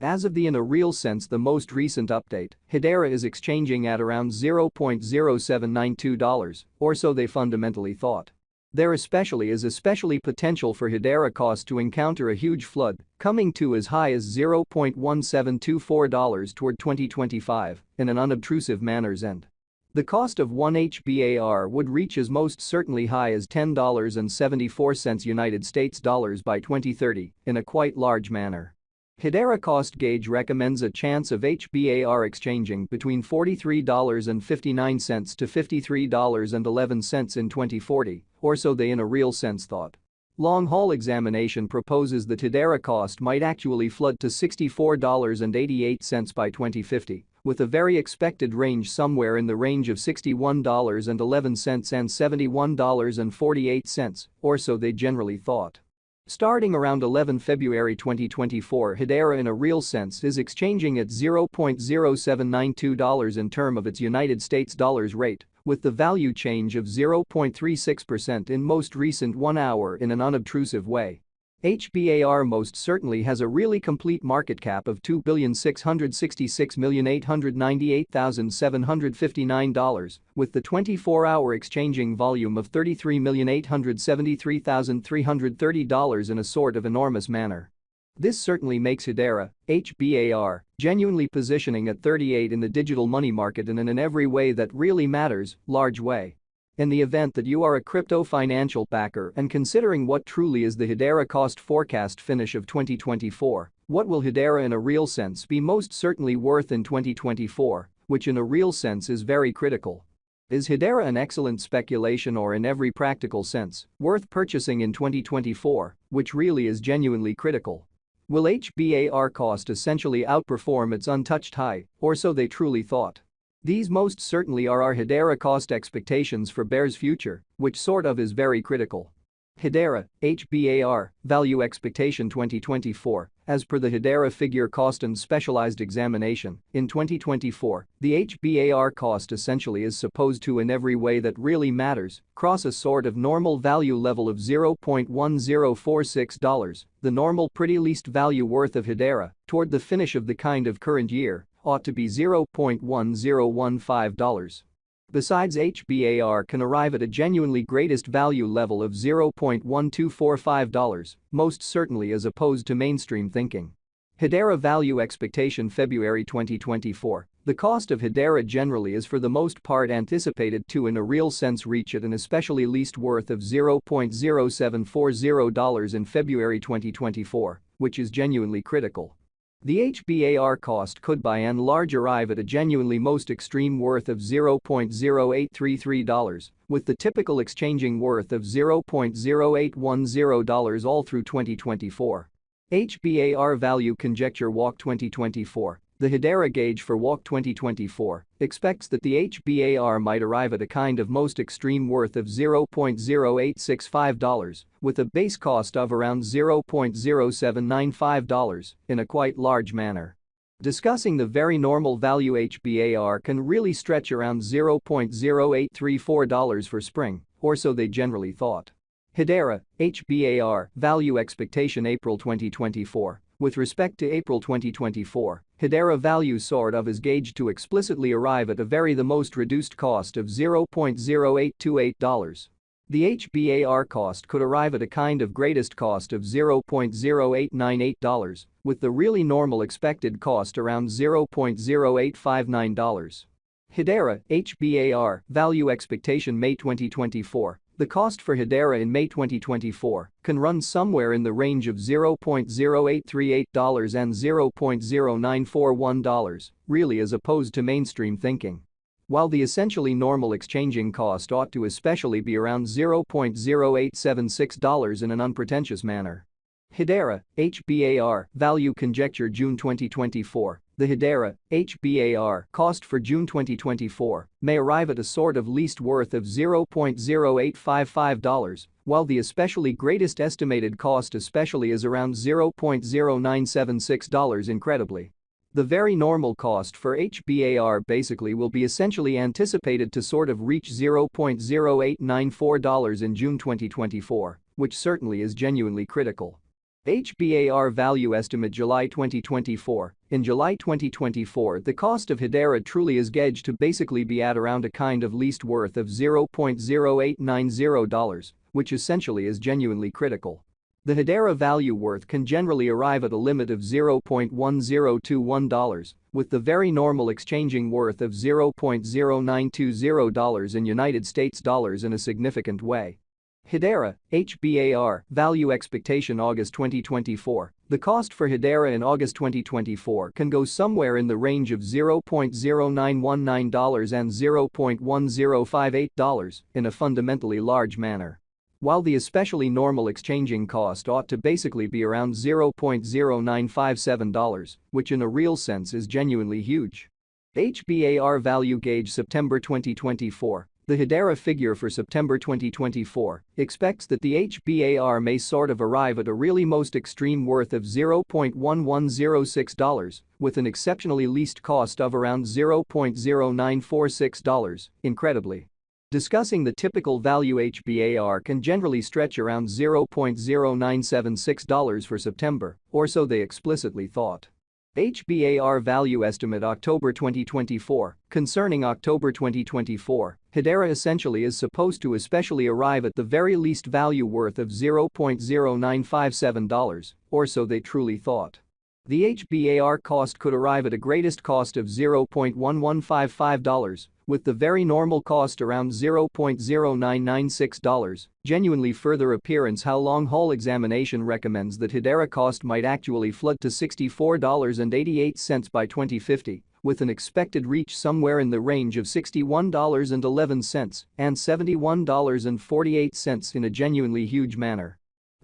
As of the in a real sense the most recent update, Hedera is exchanging at around $0.0792, or so they fundamentally thought. There is especially potential for Hedera cost to encounter a huge flood, coming to as high as $0.1724 toward 2025 in an unobtrusive manner's end. The cost of 1 HBAR would reach as most certainly high as $10.74 United States dollars by 2030 in a quite large manner. Hedera cost gauge recommends a chance of HBAR exchanging between $43.59 to $53.11 in 2040, or so they in a real sense thought. Long-haul examination proposes that Hedera cost might actually flood to $64.88 by 2050, with a very expected range somewhere in the range of $61.11 and $71.48, or so they generally thought. Starting around 11 February 2024, Hedera in a real sense is exchanging at $0.0792 in term of its United States dollars rate, with the value change of 0.36% in most recent 1 hour in an unobtrusive way. HBAR most certainly has a really complete market cap of $2,666,898,759, with the 24-hour exchanging volume of $33,873,330 in a sort of enormous manner. This certainly makes Hedera, HBAR, genuinely positioning at 38 in the digital money market and in every way that really matters, large way. In the event that you are a crypto financial backer and considering what truly is the Hedera cost forecast finish of 2024, what will Hedera in a real sense be most certainly worth in 2024, which in a real sense is very critical. Is Hedera an excellent speculation or in every practical sense, worth purchasing in 2024, which really is genuinely critical? Will HBAR cost essentially outperform its untouched high, or so they truly thought? These most certainly are our Hedera cost expectations for Bear's future, which sort of is very critical. Hedera, HBAR, value expectation 2024, as per the Hedera figure cost and specialized examination, in 2024, the HBAR cost essentially is supposed to in every way that really matters, cross a sort of normal value level of $0.1046, the normal pretty least value worth of Hedera, toward the finish of the kind of current year, ought to be $0.1015. Besides, HBAR can arrive at a genuinely greatest value level of $0.1245, most certainly as opposed to mainstream thinking. Hedera value expectation February 2024, the cost of Hedera generally is for the most part anticipated to in a real sense reach at an especially least worth of $0.0740 in February 2024, which is genuinely critical. The HBAR cost could by and large arrive at a genuinely most extreme worth of $0.0833, with the typical exchanging worth of $0.0810 all through 2024. HBAR value conjecture walk 2024. The Hedera gauge for walk 2024 expects that the HBAR might arrive at a kind of most extreme worth of $0.0865, with a base cost of around $0.0795 in a quite large manner. Discussing the very normal value HBAR can really stretch around $0.0834 for spring, or so they generally thought. Hedera, HBAR, value expectation April 2024. With respect to April 2024, Hedera value sort of is gauged to explicitly arrive at the most reduced cost of $0.0828. The HBAR cost could arrive at a kind of greatest cost of $0.0898, with the really normal expected cost around $0.0859. Hedera, HBAR, value expectation May 2024. The cost for Hedera in May 2024 can run somewhere in the range of $0.0838 and $0.0941, really as opposed to mainstream thinking. While the essentially normal exchanging cost ought to especially be around $0.0876 in an unpretentious manner. Hedera, HBAR, value conjecture June 2024. The Hedera, HBAR, cost for June 2024 may arrive at a sort of least worth of $0.0855, while the especially greatest estimated cost especially is around $0.0976 incredibly. The very normal cost for HBAR basically will be essentially anticipated to sort of reach $0.0894 in June 2024, which certainly is genuinely critical. HBAR value estimate July 2024. In July 2024, the cost of Hedera truly is gauged to basically be at around a kind of least worth of $0.0890, which essentially is genuinely critical. The Hedera value worth can generally arrive at a limit of $0.1021, with the very normal exchanging worth of $0.0920 in United States dollars in a significant way. Hedera, HBAR, value expectation August 2024. The cost for Hedera in August 2024 can go somewhere in the range of $0.0919 and $0.1058 in a fundamentally large manner. While the especially normal exchanging cost ought to basically be around $0.0957, which in a real sense is genuinely huge. HBAR value gauge September 2024. The Hedera figure for September 2024 expects that the HBAR may sort of arrive at a really most extreme worth of $0.1106, with an exceptionally least cost of around $0.0946, incredibly. Discussing the typical value HBAR can generally stretch around $0.0976 for September, or so they explicitly thought. HBAR value estimate October 2024. Concerning October 2024, Hedera essentially is supposed to especially arrive at the very least value worth of $0.0957, or so they truly thought. The HBAR cost could arrive at a greatest cost of $0.1155, with the very normal cost around $0.0996, genuinely further appearance how long-haul examination recommends that Hedera cost might actually flood to $64.88 by 2050, with an expected reach somewhere in the range of $61.11 and $71.48 in a genuinely huge manner.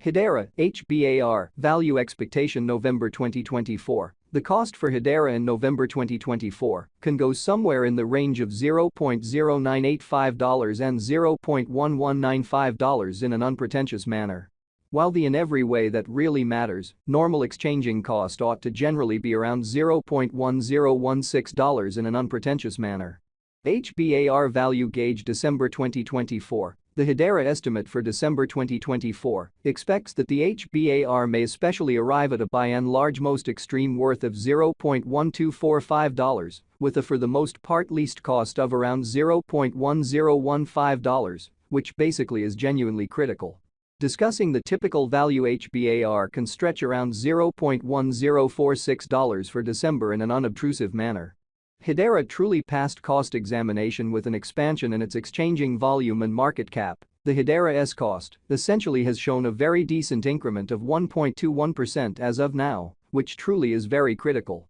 Hedera, HBAR, value expectation November 2024. The cost for Hedera in November 2024 can go somewhere in the range of $0.0985 and $0.1195 in an unpretentious manner. While the in every way that really matters, normal exchanging cost ought to generally be around $0.1016 in an unpretentious manner. HBAR value gauge December 2024. The Hedera estimate for December 2024 expects that the HBAR may especially arrive at a by and large most extreme worth of $0.1245, with a for the most part least cost of around $0.1015, which basically is genuinely critical. Discussing the typical value HBAR can stretch around $0.1046 for December in an unobtrusive manner. Hedera truly passed cost examination with an expansion in its exchanging volume and market cap. The Hedera's cost essentially has shown a very decent increment of 1.21% as of now, which truly is very critical.